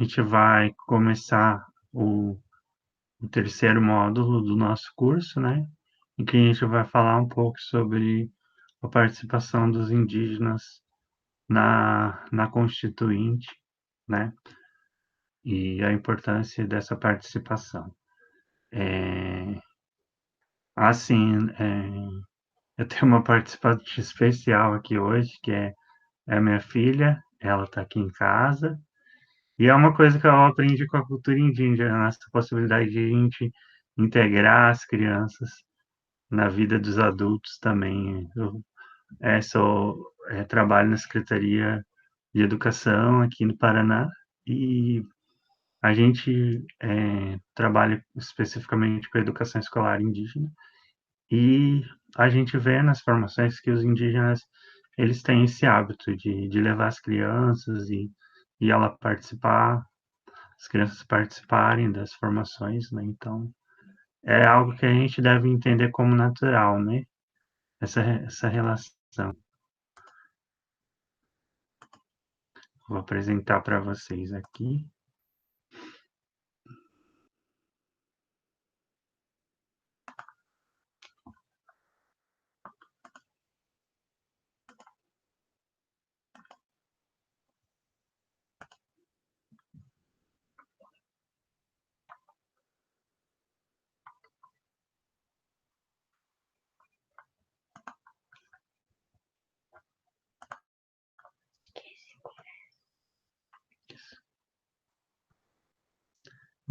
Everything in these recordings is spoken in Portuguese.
gente vai começar o terceiro módulo do nosso curso, né? Em que a gente vai falar um pouco sobre a participação dos indígenas na Constituinte, né? E a importância dessa participação. Assim, eu tenho uma participante especial aqui hoje, que é a minha filha, ela está aqui em casa, e é uma coisa que eu aprendi com a cultura indígena, essa possibilidade de a gente integrar as crianças na vida dos adultos também. Eu trabalho na Secretaria de Educação aqui no Paraná, e a gente trabalha especificamente com a educação escolar indígena, e a gente vê nas formações que os indígenas eles têm esse hábito de levar as crianças e ela participar, as crianças participarem das formações, né? Então, é algo que a gente deve entender como natural, né? Essa relação. Vou apresentar para vocês aqui.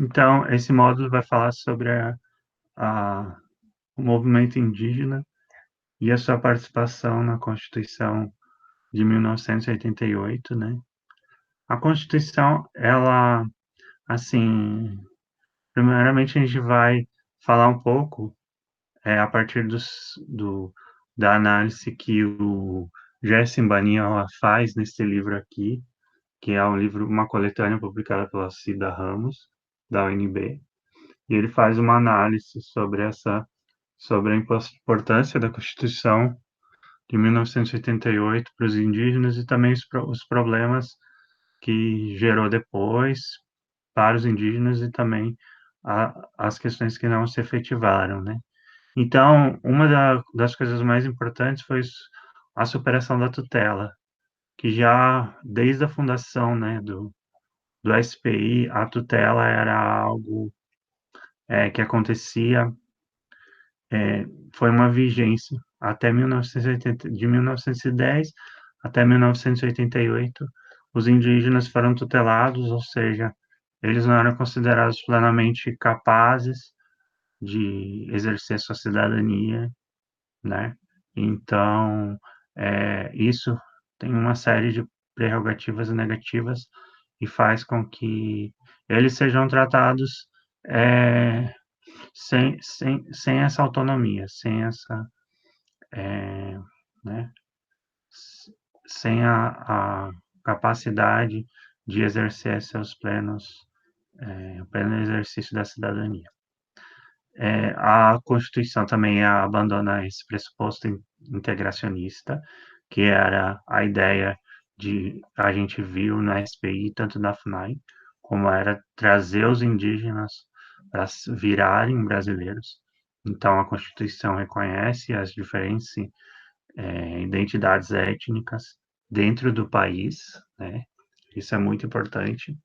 Então, esse módulo vai falar sobre o movimento indígena e a sua participação na Constituição de 1988, né? A Constituição, ela, assim, primeiramente a gente vai falar um pouco a partir da análise que o Gerson Banian faz nesse livro aqui, que é um livro, uma coletânea publicada pela Cida Ramos, da UNB, e ele faz uma análise sobre a importância da Constituição de 1988 para os indígenas e também os problemas que gerou depois para os indígenas e também as questões que não se efetivaram, né? Então, das coisas mais importantes foi a superação da tutela, que já desde a fundação, né, do SPI, a tutela era algo que acontecia, foi uma vigência até 1980, de 1910 até 1988, os indígenas foram tutelados, ou seja, eles não eram considerados plenamente capazes de exercer sua cidadania, né? Então, isso tem uma série de prerrogativas negativas e faz com que eles sejam tratados é, sem essa autonomia, né, sem a capacidade de exercer seus o pleno exercício da cidadania. A Constituição também abandona esse pressuposto integracionista, que era a ideia a gente viu na SPI, tanto na FUNAI, como era trazer os indígenas para virarem brasileiros. Então, a Constituição reconhece as diferentes identidades étnicas dentro do país, né? Isso é muito importante.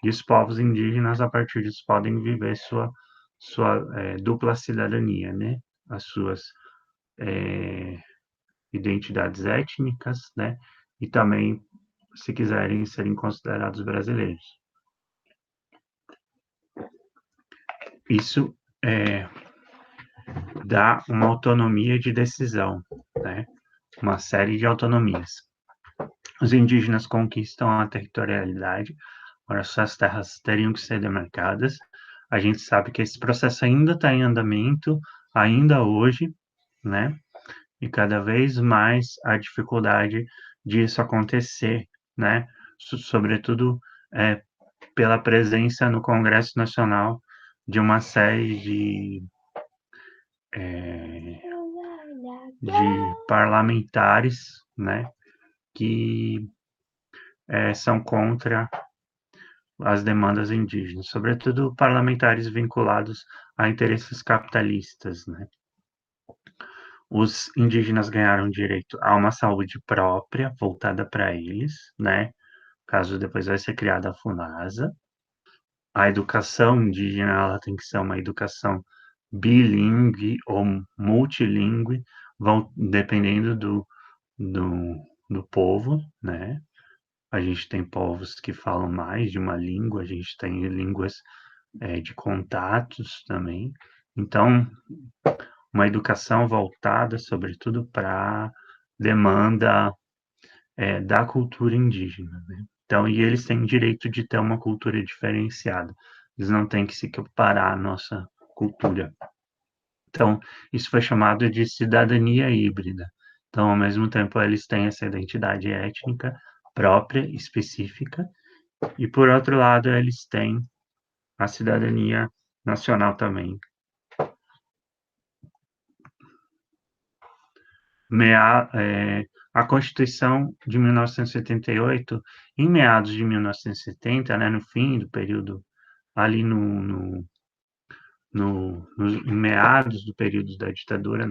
E os povos indígenas, a partir disso, podem viver sua dupla cidadania, né? As suas identidades étnicas, né? E também, se quiserem, serem considerados brasileiros. Isso dá uma autonomia de decisão, né? Uma série de autonomias. Os indígenas conquistam a territorialidade, agora suas terras teriam que ser demarcadas. A gente sabe que esse processo ainda está em andamento, ainda hoje, né? E cada vez mais a dificuldade disso acontecer, né? Sobretudo pela presença no Congresso Nacional de uma série de parlamentares, né? Que são contra as demandas indígenas, sobretudo parlamentares vinculados a interesses capitalistas, né? Os indígenas ganharam direito a uma saúde própria, voltada para eles, né? Caso depois vai ser criada a FUNASA. A educação indígena, ela tem que ser uma educação bilíngue ou multilíngue, vão dependendo do, do povo, né? A gente tem povos que falam mais de uma língua, a gente tem línguas de contatos também. Então, uma educação voltada, sobretudo, para demanda da cultura indígena, né? Então, e eles têm direito de ter uma cultura diferenciada. Eles não têm que se equiparar à nossa cultura. Então, isso foi chamado de cidadania híbrida. Então, ao mesmo tempo, eles têm essa identidade étnica própria, específica, e por outro lado, eles têm a cidadania nacional também. A Constituição de 1978, em meados de 1970, né, no fim do período, ali em meados do período da ditadura,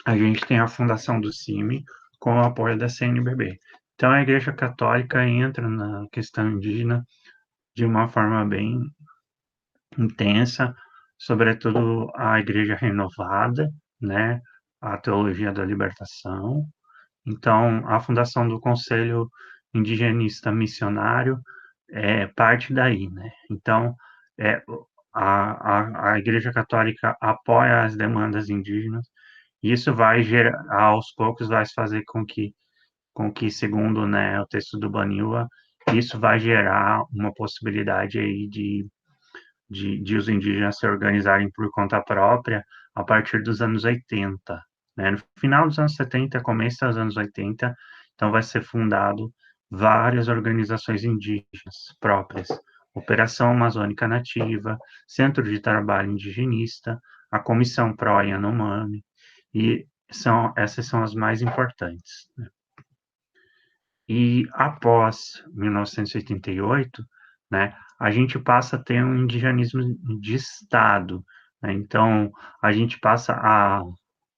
a gente tem a fundação do CIMI com o apoio da CNBB. Então, a Igreja Católica entra na questão indígena de uma forma bem intensa, sobretudo a Igreja Renovada, né, a Teologia da Libertação. Então, a fundação do Conselho Indigenista Missionário é parte daí, né? Então, é, a Igreja Católica apoia as demandas indígenas, e isso vai gerar, aos poucos, vai fazer com que, segundo, né, o texto do Baniwa, isso vai gerar uma possibilidade aí de os indígenas se organizarem por conta própria a partir dos anos 80, né? No final dos anos 70, começo dos anos 80, então vai ser fundado várias organizações indígenas próprias, Operação Amazônica Nativa, Centro de Trabalho Indigenista, a Comissão Pró Yanomami, e essas são as mais importantes, né? E após 1988, né, a gente passa a ter um indigenismo de Estado, né? Então, a gente passa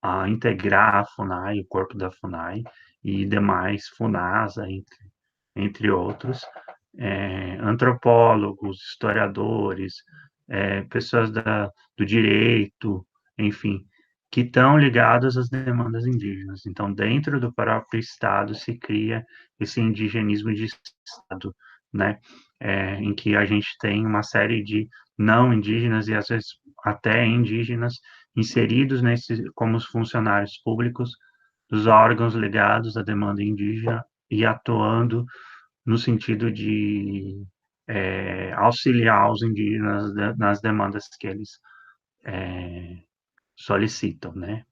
a integrar a FUNAI, o corpo da FUNAI, e demais FUNASA, entre outros, antropólogos, historiadores, pessoas do direito, enfim, que estão ligados às demandas indígenas. Então, dentro do próprio Estado se cria esse indigenismo de Estado, né? Em que a gente tem uma série de não indígenas e às vezes até indígenas inseridos como os funcionários públicos dos órgãos ligados à demanda indígena e atuando no sentido de auxiliar os indígenas nas demandas que eles solicitam, né?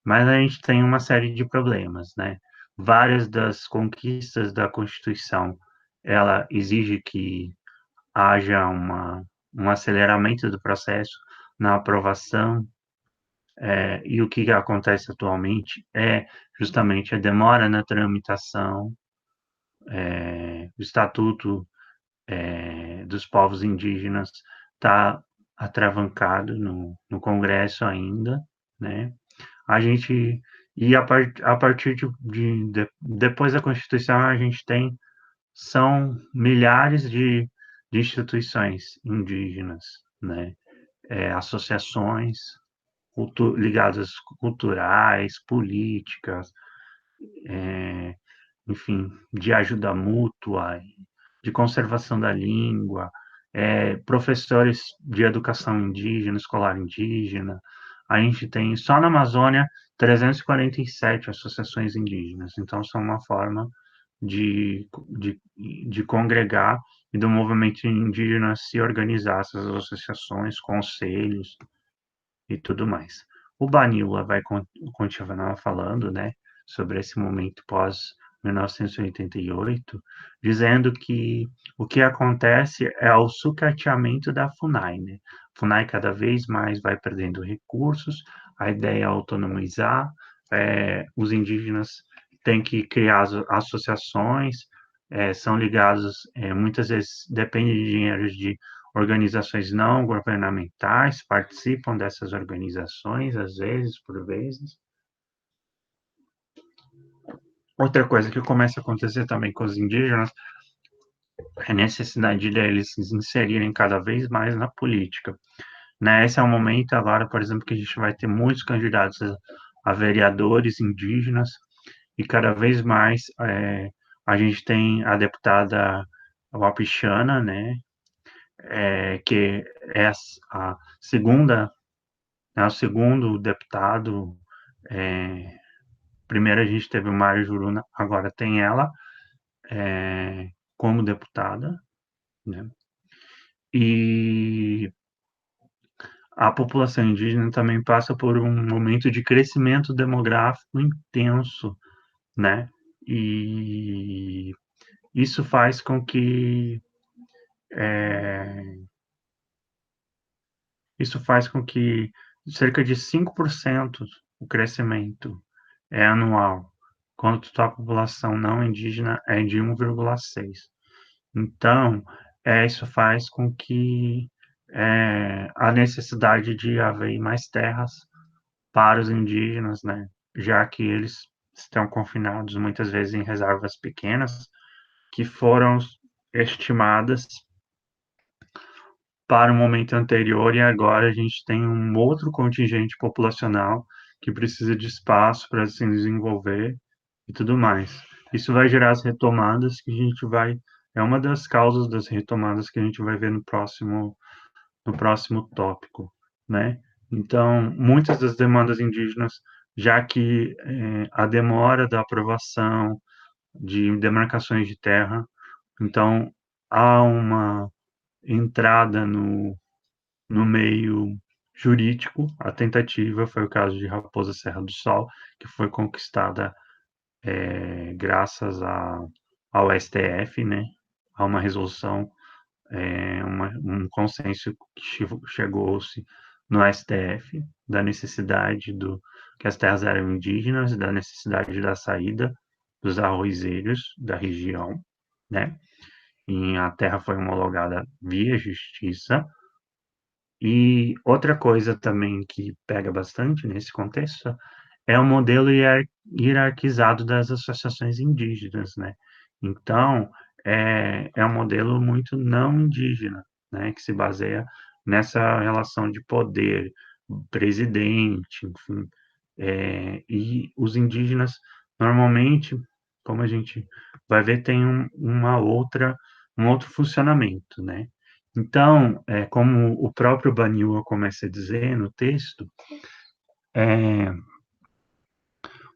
Mas a gente tem uma série de problemas, né? Várias das conquistas da Constituição, ela exige que haja um aceleramento do processo na aprovação, e o que acontece atualmente é justamente a demora na tramitação, o Estatuto dos povos indígenas está atravancado no Congresso ainda, né? A gente a partir depois da Constituição a gente tem são milhares de instituições indígenas, né? Associações ligadas culturais, políticas, enfim, de ajuda mútua, de conservação da língua, professores de educação indígena, escolar indígena. A gente tem, só na Amazônia, 347 associações indígenas. Então, são uma forma de congregar e do movimento indígena se organizar, essas associações, conselhos e tudo mais. O Banila vai continuar falando, né, sobre esse momento pós 1988, dizendo que o que acontece é o sucateamento da FUNAI, né? A FUNAI cada vez mais vai perdendo recursos, a ideia é autonomizar, os indígenas têm que criar associações, são ligados, muitas vezes dependem de dinheiros de organizações não governamentais, participam dessas organizações, às vezes, por vezes. Outra coisa que começa a acontecer também com os indígenas é a necessidade deles se inserirem cada vez mais na política. Né? Esse é o momento agora, por exemplo, que a gente vai ter muitos candidatos a vereadores indígenas e cada vez mais a gente tem a deputada Wapichana, né? Que é a segunda, o segundo deputado. Primeiro a gente teve o Mário Juruna, agora tem ela como deputada, né? E a população indígena também passa por um momento de crescimento demográfico intenso, né? E isso faz com que cerca de 5% o crescimento é anual, quanto a população não indígena é de 1,6. Então, isso faz com que a necessidade de haver mais terras para os indígenas, né, já que eles estão confinados muitas vezes em reservas pequenas, que foram estimadas para o momento anterior e agora a gente tem um outro contingente populacional que precisa de espaço para se desenvolver e tudo mais. Isso vai gerar as retomadas que a gente vai, é uma das causas das retomadas que a gente vai ver no próximo tópico, né? Então, muitas das demandas indígenas, já que a demora da aprovação de demarcações de terra, então há uma entrada no meio jurídico. A tentativa foi o caso de Raposa Serra do Sol, que foi conquistada graças ao STF, né? A uma resolução, um consenso que chegou-se no STF da necessidade que as terras eram indígenas, da necessidade da saída dos arrozeiros da região, né? E a terra foi homologada via justiça. E outra coisa também que pega bastante nesse contexto é o modelo hierarquizado das associações indígenas, né? Então, um modelo muito não indígena, né? Que se baseia nessa relação de poder, presidente, enfim. E os indígenas, normalmente, como a gente vai ver, tem um outro funcionamento, né? Então, como o próprio Baniwa começa a dizer no texto, é,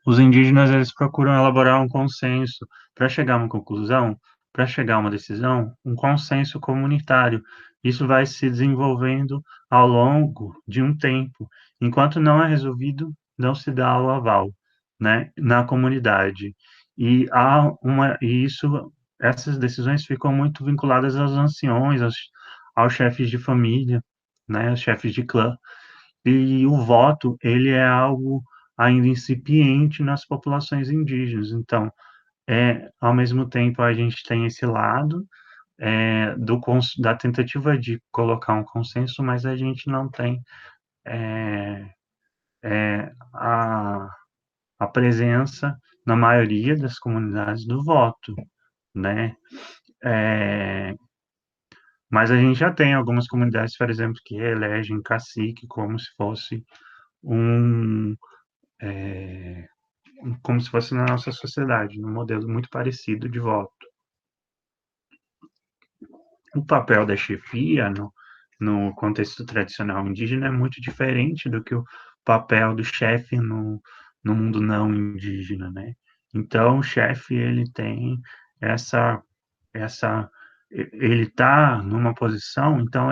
os indígenas eles procuram elaborar um consenso para chegar a uma conclusão, para chegar a uma decisão, um consenso comunitário. Isso vai se desenvolvendo ao longo de um tempo. Enquanto não é resolvido, não se dá o aval, né, na comunidade. Essas decisões ficam muito vinculadas aos anciões, aos chefes de família, né, aos chefes de clã. E o voto, ele é algo ainda incipiente nas populações indígenas. Então, ao mesmo tempo, a gente tem esse lado da tentativa de colocar um consenso, mas a gente não tem a, a presença, na maioria das comunidades, do voto, né? É, mas a gente já tem algumas comunidades, por exemplo, que elegem cacique como se fosse um como se fosse na nossa sociedade, num modelo muito parecido de voto. O papel da chefia no contexto tradicional indígena é muito diferente do que o papel do chefe no mundo não indígena, né? Então, o chefe, ele tem essa, ele está numa posição, então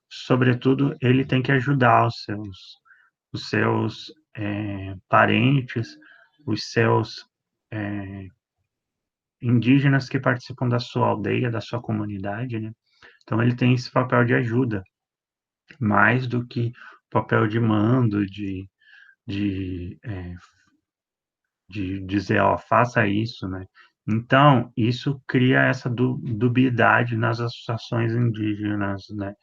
sobretudo, ele tem que ajudar os seus parentes, os seus indígenas que participam da sua aldeia, da sua comunidade, né? Então ele tem esse papel de ajuda, mais do que papel de mando, de dizer, ó, faça isso, né? Então, isso cria essa dubiedade nas associações indígenas, né?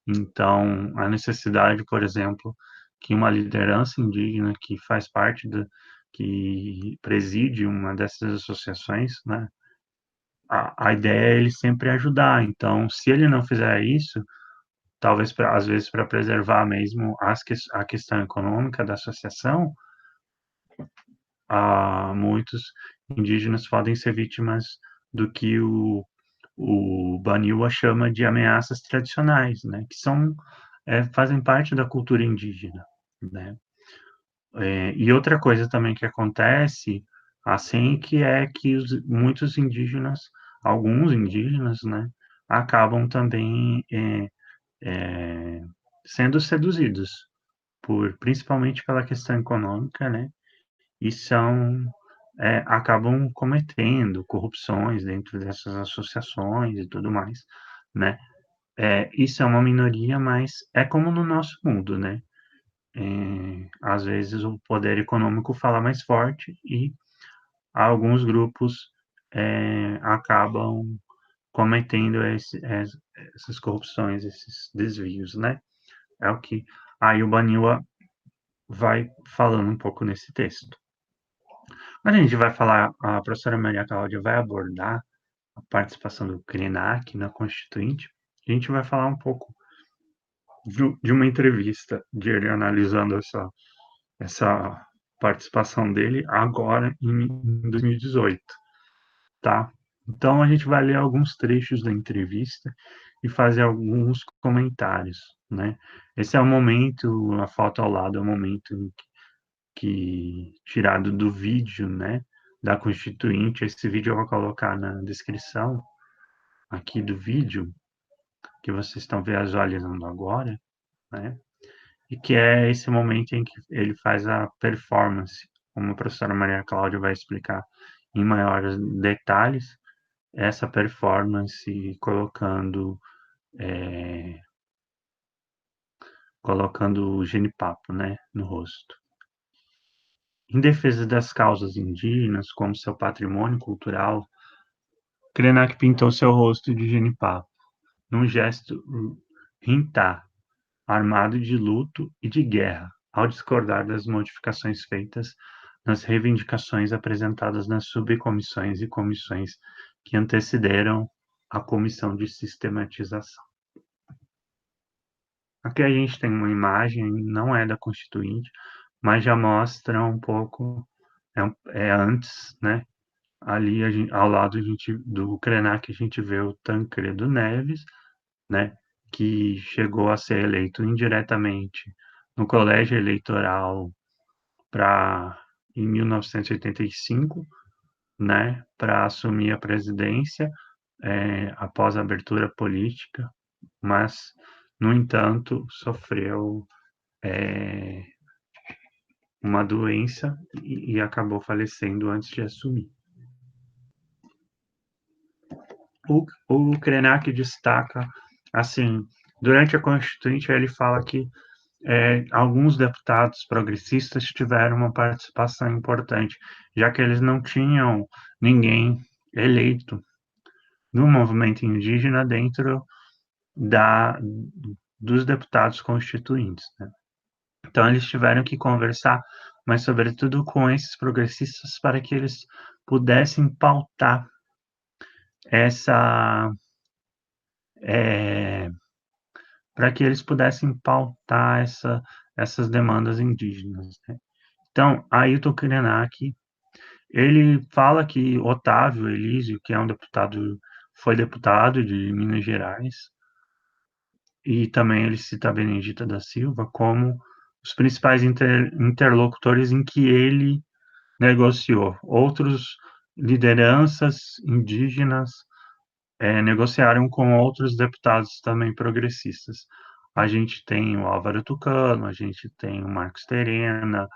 Então, a necessidade, por exemplo, que uma liderança indígena que faz parte que preside uma dessas associações, né? A ideia é ele sempre ajudar. Então, se ele não fizer isso, talvez às vezes para preservar mesmo a questão econômica da associação, muitos indígenas podem ser vítimas do que o Baniwa chama de ameaças tradicionais, né, que fazem parte da cultura indígena, né. E outra coisa também que acontece, assim, que é que muitos indígenas, alguns indígenas, né, acabam também sendo seduzidos principalmente pela questão econômica, né, e acabam cometendo corrupções dentro dessas associações e tudo mais, né. Isso é uma minoria, mas é como no nosso mundo, né. Às vezes o poder econômico fala mais forte e alguns grupos acabam cometendo essas corrupções, esses desvios, né. É o que aí o Baniwa vai falando um pouco nesse texto. A gente vai falar, a professora Maria Cláudia vai abordar a participação do Krenak na Constituinte. A gente vai falar um pouco de uma entrevista de ele analisando essa participação dele agora em 2018, tá? Então a gente vai ler alguns trechos da entrevista e fazer alguns comentários, né? Esse é o momento, a foto ao lado é o momento em que tirado do vídeo, né, da Constituinte. Esse vídeo eu vou colocar na descrição aqui do vídeo que vocês estão visualizando agora, né? E que é esse momento em que ele faz a performance, como a professora Maria Cláudia vai explicar em maiores detalhes, essa performance colocando o genipapo, né, no rosto. Em defesa das causas indígenas, como seu patrimônio cultural, Krenak pintou seu rosto de genipapo, num gesto rintar, armado de luto e de guerra, ao discordar das modificações feitas nas reivindicações apresentadas nas subcomissões e comissões que antecederam a comissão de sistematização. Aqui a gente tem uma imagem, não é da Constituinte, mas já mostra um pouco, antes, né? Ali, ao lado do Krenak, a gente vê o Tancredo Neves, né, que chegou a ser eleito indiretamente no colégio eleitoral em 1985, né, para assumir a presidência após a abertura política, mas, no entanto, sofreu uma doença e acabou falecendo antes de assumir. O Krenak destaca, assim, durante a Constituinte, ele fala que alguns deputados progressistas tiveram uma participação importante, já que eles não tinham ninguém eleito no movimento indígena dentro da, dos deputados constituintes, né? Então, eles tiveram que conversar, mas, sobretudo, com esses progressistas para que eles pudessem pautar essa. É, para que eles pudessem pautar essas demandas indígenas, né? Então, Ailton Krenak, ele fala que Otávio Elísio, que é um deputado, foi deputado de Minas Gerais, e também ele cita a Benedita da Silva como os principais interlocutores em que ele negociou. Outros lideranças indígenas negociaram com outros deputados também progressistas. A gente tem o Álvaro Tucano, a gente tem o Marcos Terena,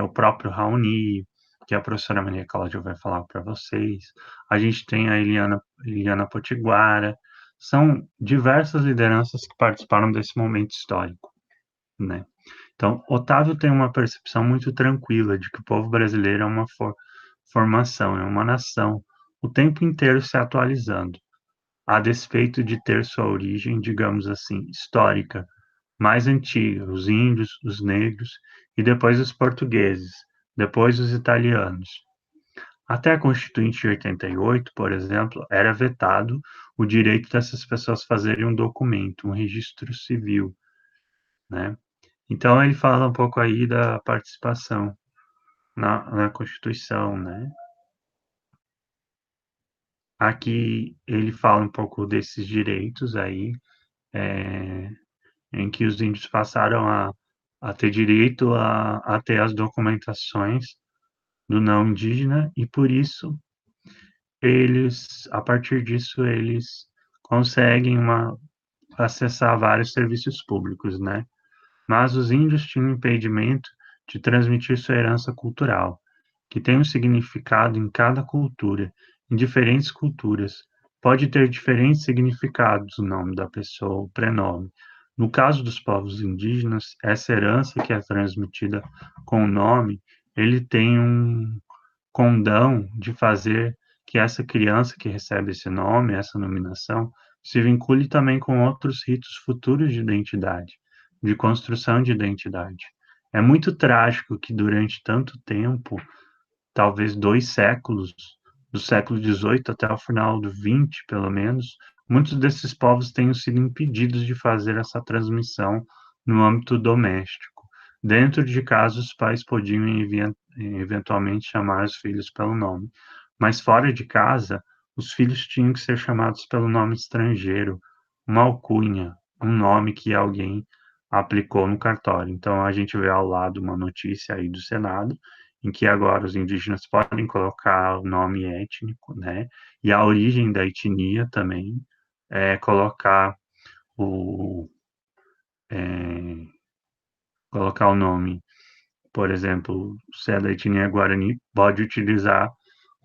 o próprio Raoni, que a professora Maria Cláudia vai falar para vocês. A gente tem a Eliana Potiguara. São diversas lideranças que participaram desse momento histórico, né? Então, Otávio tem uma percepção muito tranquila de que o povo brasileiro é uma formação, é uma nação o tempo inteiro se atualizando, a despeito de ter sua origem, digamos assim, histórica, mais antiga, os índios, os negros e depois os portugueses, depois os italianos. Até a Constituinte de 88, por exemplo, era vetado o direito dessas pessoas fazerem um documento, um registro civil, né? Então ele fala um pouco aí da participação na Constituição, né? Aqui ele fala um pouco desses direitos aí, é, em que os índios passaram a ter direito a ter as documentações do não indígena e por isso eles, a partir disso, eles conseguem acessar vários serviços públicos, né? Mas os índios tinham impedimento de transmitir sua herança cultural, que tem um significado em cada cultura, em diferentes culturas. Pode ter diferentes significados o nome da pessoa, o prenome. No caso dos povos indígenas, essa herança que é transmitida com o nome, ele tem um condão de fazer que essa criança que recebe esse nome, essa nominação, se vincule também com outros ritos futuros de identidade, de construção de identidade. É muito trágico que durante tanto tempo, talvez 2 séculos, do século XVIII até o final do XX, pelo menos, muitos desses povos tenham sido impedidos de fazer essa transmissão no âmbito doméstico. Dentro de casa, os pais podiam eventualmente chamar os filhos pelo nome, mas fora de casa, os filhos tinham que ser chamados pelo nome estrangeiro, uma alcunha, um nome que alguém aplicou no cartório. Então, a gente vê ao lado uma notícia aí do Senado, em que agora os indígenas podem colocar o nome étnico, né? E a origem da etnia também, colocar o, é, colocar o nome, por exemplo, se é da etnia Guarani, pode utilizar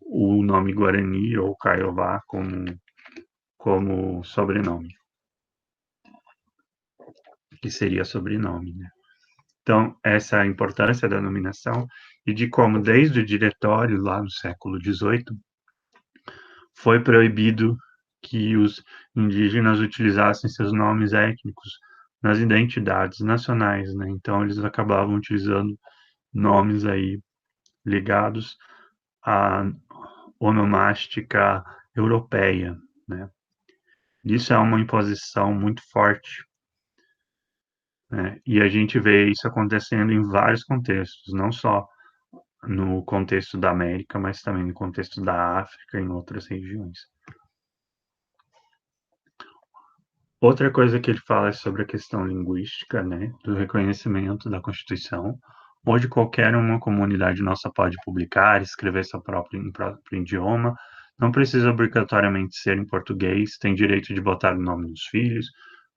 o nome Guarani ou Caiová como sobrenome, que seria sobrenome, né? Então, essa é a importância da nominação e de como, desde o diretório, lá no século XVIII, foi proibido que os indígenas utilizassem seus nomes étnicos nas identidades nacionais, né? Então, eles acabavam utilizando nomes aí ligados à onomástica europeia, né? Isso é uma imposição muito forte, né? E a gente vê isso acontecendo em vários contextos, não só no contexto da América, mas também no contexto da África e em outras regiões. Outra coisa que ele fala é sobre a questão linguística, né, do reconhecimento da Constituição, onde qualquer uma comunidade nossa pode publicar, escrever seu próprio idioma, não precisa obrigatoriamente ser em português, tem direito de botar o nome dos filhos,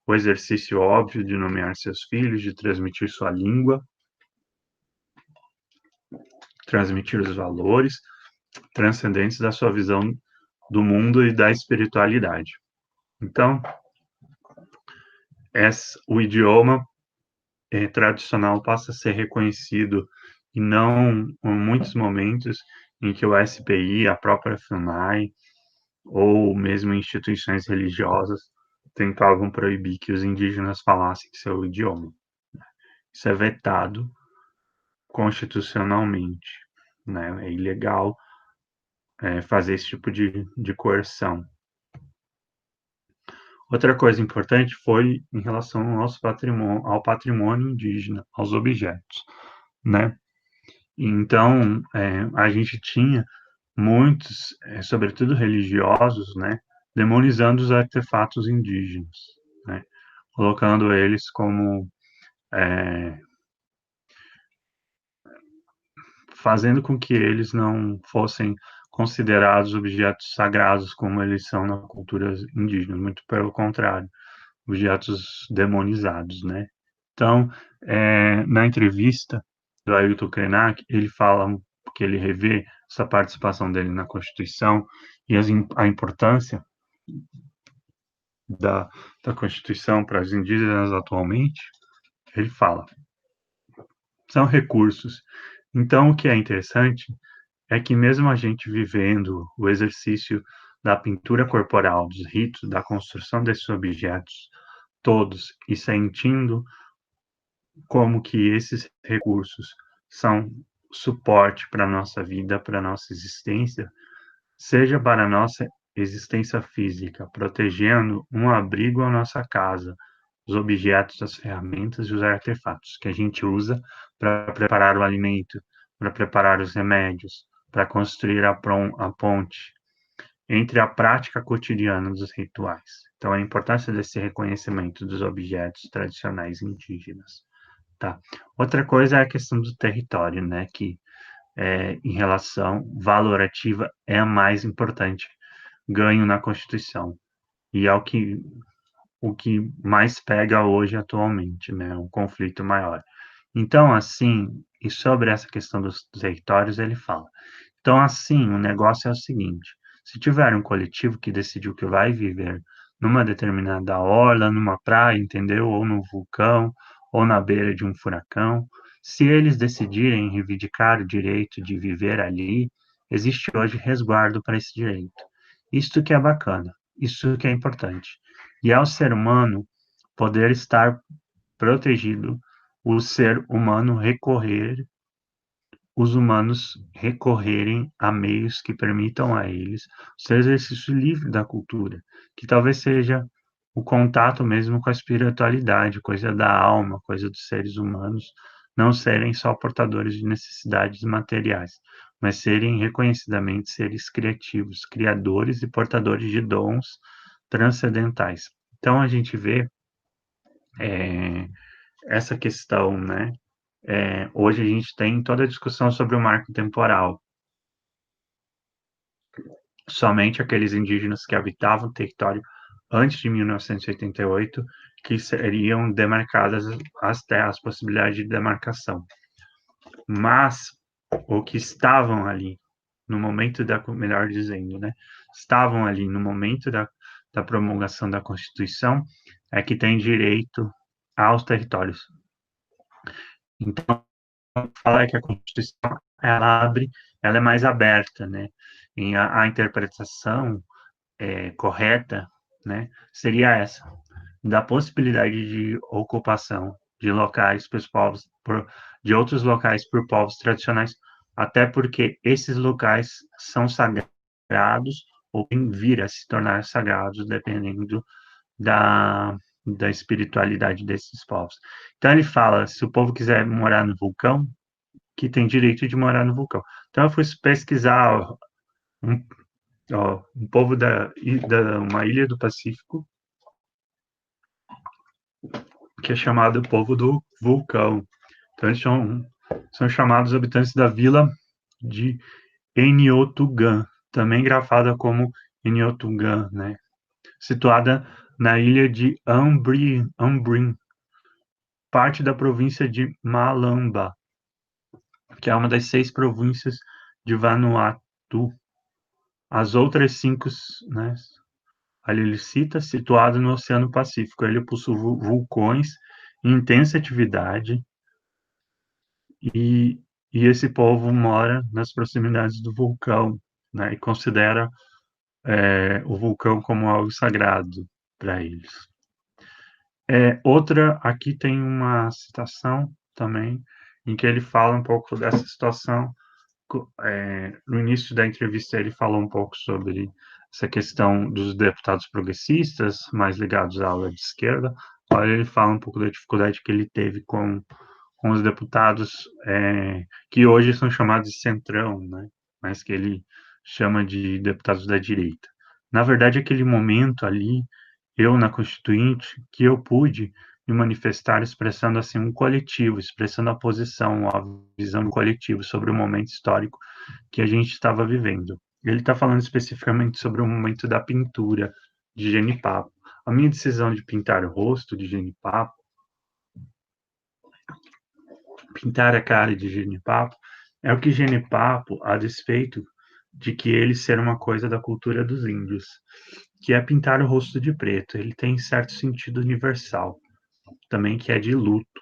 o exercício óbvio de nomear seus filhos, de transmitir sua língua, transmitir os valores transcendentes da sua visão do mundo e da espiritualidade. Então, o idioma tradicional passa a ser reconhecido e não em muitos momentos em que o SPI, a própria FUNAI ou mesmo instituições religiosas tentavam proibir que os indígenas falassem seu idioma. Isso é vetado constitucionalmente, né? É ilegal fazer esse tipo de coerção. Outra coisa importante foi em relação ao patrimônio indígena, aos objetos, né? Então, a gente tinha muitos, sobretudo religiosos, né, demonizando os artefatos indígenas, né, colocando eles como, fazendo com que eles não fossem considerados objetos sagrados como eles são na cultura indígena, muito pelo contrário, objetos demonizados, né. Então, na entrevista do Ailton Krenak, ele fala que ele revê essa participação dele na Constituição e a importância da, da Constituição para os indígenas atualmente. Ele fala, são recursos. Então, o que é interessante é que mesmo a gente vivendo o exercício da pintura corporal, dos ritos, da construção desses objetos todos e sentindo como que esses recursos são suporte para a nossa vida, para a nossa existência, seja para a nossa existência física, protegendo um abrigo à nossa casa, os objetos, as ferramentas e os artefatos que a gente usa para preparar o alimento, para preparar os remédios, para construir a ponte entre a prática cotidiana dos rituais. Então, a importância desse reconhecimento dos objetos tradicionais indígenas. Tá. Outra coisa é a questão do território, né? Que em relação valorativa é a mais importante. Ganho na Constituição. E é o que mais pega hoje atualmente, né? Um conflito maior. Então, assim, e sobre essa questão dos territórios, ele fala. Então, assim, o negócio é o seguinte: se tiver um coletivo que decidiu que vai viver numa determinada orla, numa praia, entendeu? Ou no vulcão, ou na beira de um furacão, se eles decidirem reivindicar o direito de viver ali, existe hoje resguardo para esse direito. Isto que é bacana, isso que é importante. E ao ser humano poder estar protegido, o ser humano recorrer os humanos recorrerem a meios que permitam a eles o seu exercício livre da cultura, que talvez seja o contato mesmo com a espiritualidade, coisa da alma, coisa dos seres humanos, não serem só portadores de necessidades materiais, mas serem reconhecidamente seres criativos, criadores e portadores de dons transcendentais. Então a gente vê essa questão, né? Hoje a gente tem toda a discussão sobre o marco temporal. Somente aqueles indígenas que habitavam o território antes de 1988 que seriam demarcadas as terras, as possibilidades de demarcação. Mas o que estavam ali no momento da, melhor dizendo, né, estavam ali no momento da promulgação da Constituição é que tem direito aos territórios. Então, fala que a Constituição ela abre, ela é mais aberta, né? E a interpretação correta, né, seria essa, da possibilidade de ocupação de locais pelos povos, de outros locais por povos tradicionais, até porque esses locais são sagrados ou podem vir a se tornar sagrados, dependendo da, da espiritualidade desses povos. Então ele fala, se o povo quiser morar no vulcão, que tem direito de morar no vulcão. Então eu fui pesquisar um, um povo uma ilha do Pacífico, que é chamado povo do vulcão. Então eles são chamados habitantes da vila de Eniotugan, também grafada como Eniotugan, né? Situada na ilha de Ambrim, parte da província de Malamba, que é uma das 6 províncias de Vanuatu. As outras 5, né, ali ele cita, situado no Oceano Pacífico. Ele possui vulcões em intensa atividade e, e esse povo mora nas proximidades do vulcão, né, e considera o vulcão como algo sagrado para eles. Outra, aqui tem uma citação também, em que ele fala um pouco dessa situação. No início da entrevista, ele falou um pouco sobre essa questão dos deputados progressistas, mais ligados à ala de esquerda. Agora ele fala um pouco da dificuldade que ele teve com os deputados que hoje são chamados de centrão, né? Mas que ele chama de deputados da direita. Na verdade, aquele momento ali, eu na Constituinte, que eu pude me manifestar expressando assim um coletivo, expressando a posição, a visão do coletivo sobre o momento histórico que a gente estava vivendo. Ele está falando especificamente sobre o momento da pintura de Genipapo. A minha decisão de pintar o rosto de Genipapo, pintar a cara de Genipapo, é o que Genipapo, a despeito de que ele ser uma coisa da cultura dos índios, que é pintar o rosto de preto. Ele tem certo sentido universal, também que é de luto.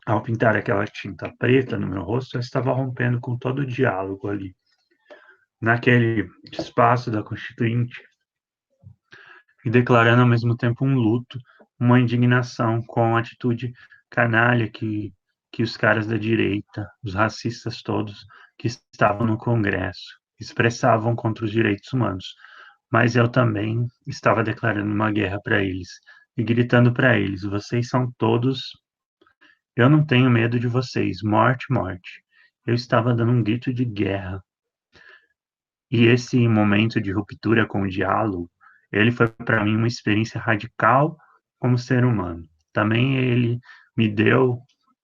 ao pintar aquela tinta preta no meu rosto, eu estava rompendo com todo o diálogo ali, naquele espaço da Constituinte, e declarando ao mesmo tempo um luto, uma indignação com a atitude canalha que os caras da direita, os racistas todos que estavam no Congresso, expressavam contra os direitos humanos. Mas eu também estava declarando uma guerra para eles e gritando para eles: vocês são todos. Eu não tenho medo de vocês. Morte, morte. Eu estava dando um grito de guerra. E esse momento de ruptura com o diálogo, ele foi para mim uma experiência radical como ser humano. Também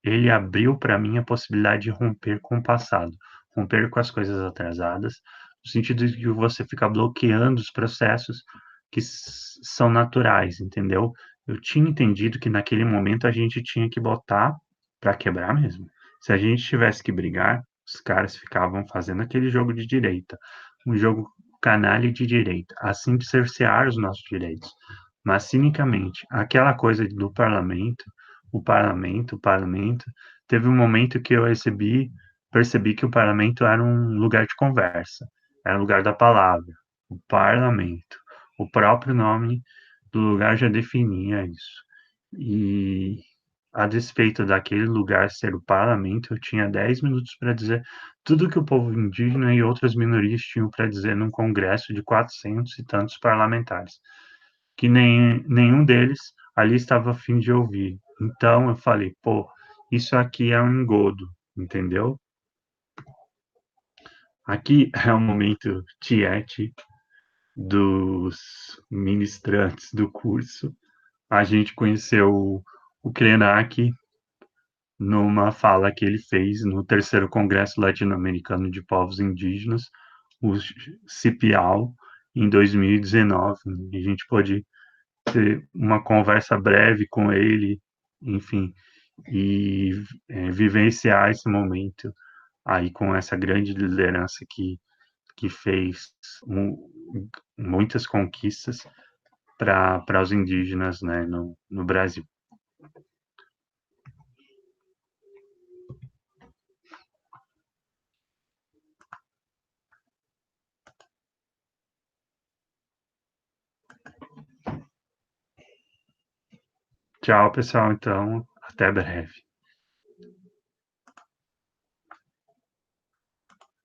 ele abriu para mim a possibilidade de romper com o passado, romper com as coisas atrasadas, no sentido de que você fica bloqueando os processos que são naturais, entendeu? Eu tinha entendido que naquele momento a gente tinha que botar para quebrar mesmo. Se a gente tivesse que brigar, os caras ficavam fazendo aquele jogo de direita, um jogo canalha de direita, assim de cercear os nossos direitos. Mas, cinicamente, aquela coisa do parlamento, teve um momento que eu percebi que o parlamento era um lugar de conversa, era um lugar da palavra, o parlamento. O próprio nome do lugar já definia isso. E, a despeito daquele lugar ser o parlamento, eu tinha 10 minutos para dizer tudo que o povo indígena e outras minorias tinham para dizer num congresso de 400 e tantos parlamentares, que nenhum deles ali estava a fim de ouvir. Então eu falei, pô, isso aqui é um engodo, entendeu? Aqui é o momento tiete dos ministrantes do curso. A gente conheceu o Krenak numa fala que ele fez no terceiro Congresso Latino-Americano de Povos Indígenas, o CIPIAL, em 2019. A gente pôde ter uma conversa breve com ele, enfim, e vivenciar esse momento aí com essa grande liderança que fez muitas conquistas para os indígenas, né, no Brasil. Tchau, pessoal, então, até breve.